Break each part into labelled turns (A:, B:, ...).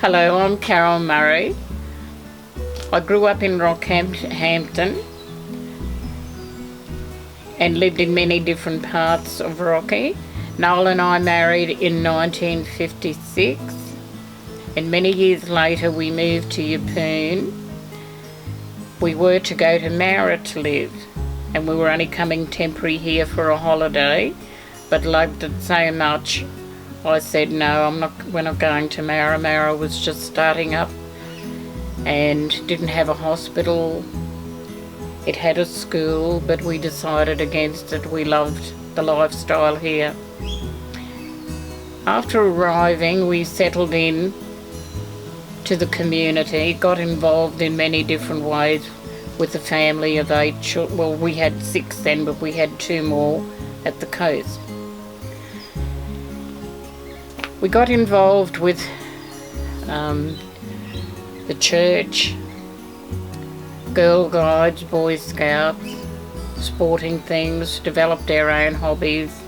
A: Hello, I'm Carole Murray. I grew up in Rockhampton and lived in many different parts of Rocky. Noel and I married in 1956, and many years later we moved to Yeppoon. We were to go to Mara to live, and we were only coming temporary here for a holiday, but loved it so much I said no, we're not going to Mara. Mara was just starting up and didn't have a hospital. It had a school, but we decided against it. We loved the lifestyle here. After arriving, we settled in to the community, got involved in many different ways with a family of 8 children. Well, we had 6 then, but we had 2 more at the coast. We got involved with the church, Girl Guides, Boy Scouts, sporting things, developed our own hobbies,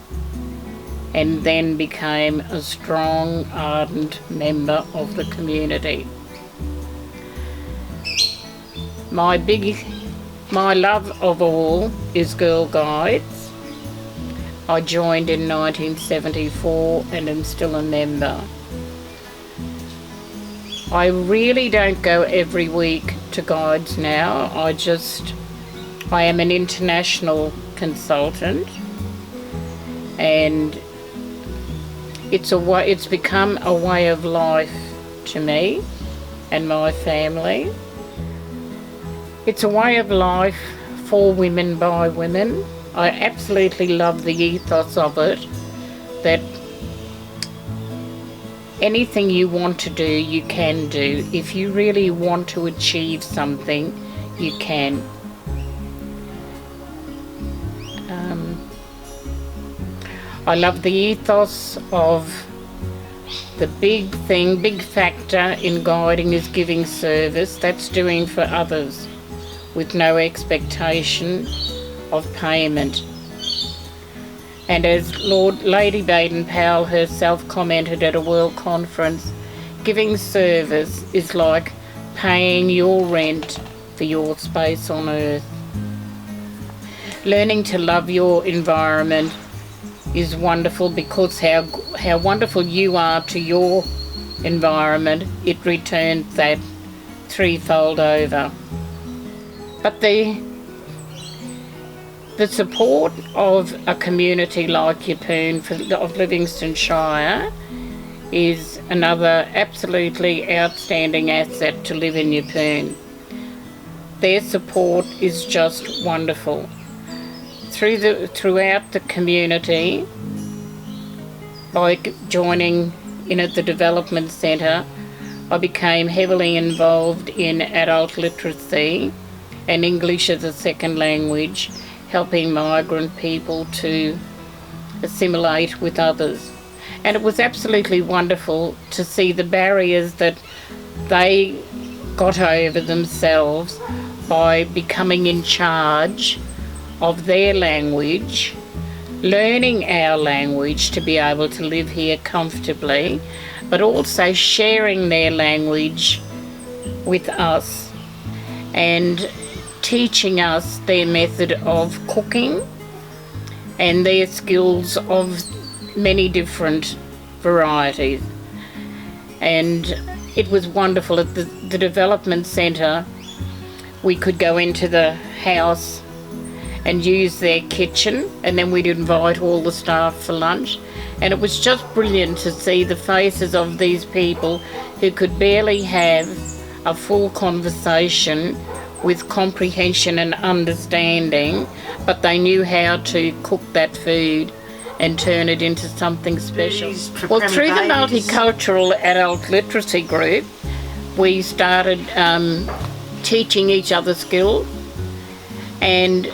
A: and then became a strong, ardent member of the community. My love of all is Girl Guides. I joined in 1974 and am still a member. I really don't go every week to Guides now. I am an international consultant, and it's become a way of life to me and my family. It's a way of life for women by women. I absolutely love the ethos of it, that anything you want to do, you can do. If you really want to achieve something, you can. I love the ethos of the big factor in guiding is giving service. That's doing for others with no expectation of payment. And as Lady Baden-Powell herself commented at a world conference, giving service is like paying your rent for your space on earth. Learning to love your environment is wonderful, because how wonderful you are to your environment, it returns that threefold over. But the support of a community like Yeppoon of Livingstone Shire is another absolutely outstanding asset to live in Yeppoon. Their support is just wonderful. Throughout the community, by joining in at the Development Centre, I became heavily involved in adult literacy and English as a second language, helping migrant people to assimilate with others. And it was absolutely wonderful to see the barriers that they got over themselves by becoming in charge of their language, learning our language to be able to live here comfortably, but also sharing their language with us and teaching us their method of cooking and their skills of many different varieties. And it was wonderful. At the Development Centre, we could go into the house and use their kitchen, and then we'd invite all the staff for lunch. And it was just brilliant to see the faces of these people who could barely have a full conversation with comprehension and understanding, but they knew how to cook that food and turn it into something special. Well, through the Multicultural Adult Literacy Group, we started teaching each other skills, and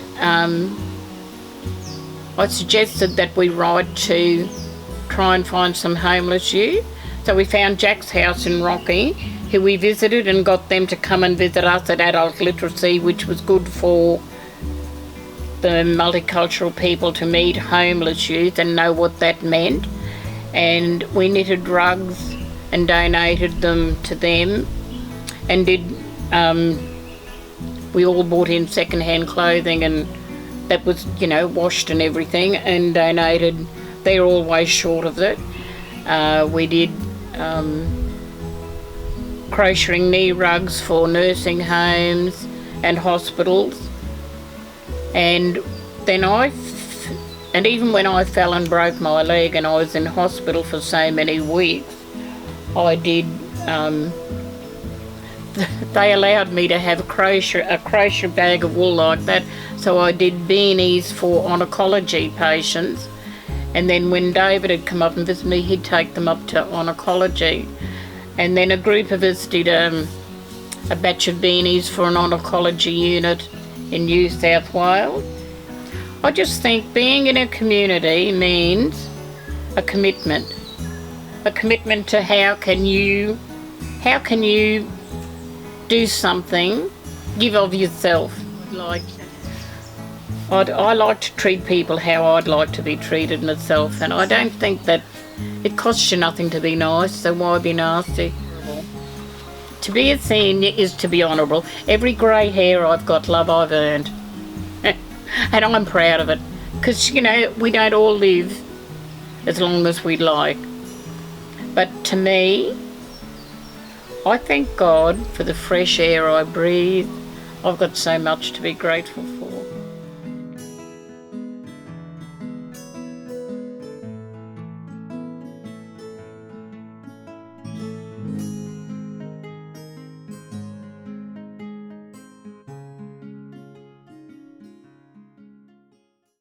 A: I suggested that we write to try and find some homeless youth. So we found Jack's house in Rocky, who we visited and got them to come and visit us at Adult Literacy, which was good for the multicultural people to meet homeless youth and know what that meant. And we knitted rugs and donated them to them, and we all bought in second-hand clothing, and that was, washed and everything, and donated. They're always short of it. We did crocheting knee rugs for nursing homes and hospitals, and then and even when I fell and broke my leg and I was in hospital for so many weeks, I did. They allowed me to have a crochet bag of wool like that, so I did beanies for oncology patients. And then when David had come up and visit me, he'd take them up to oncology. And then a group of us did a batch of beanies for an oncology unit in New South Wales. I just think being in a community means a commitment to how can you do something, give of yourself. I like to treat people how I'd like to be treated myself, and I don't think that it costs you nothing to be nice, so why be nasty? To be a senior is to be honourable. Every grey hair I've got, love, I've earned. And I'm proud of it, because, we don't all live as long as we'd like. But to me, I thank God for the fresh air I breathe. I've got so much to be grateful for.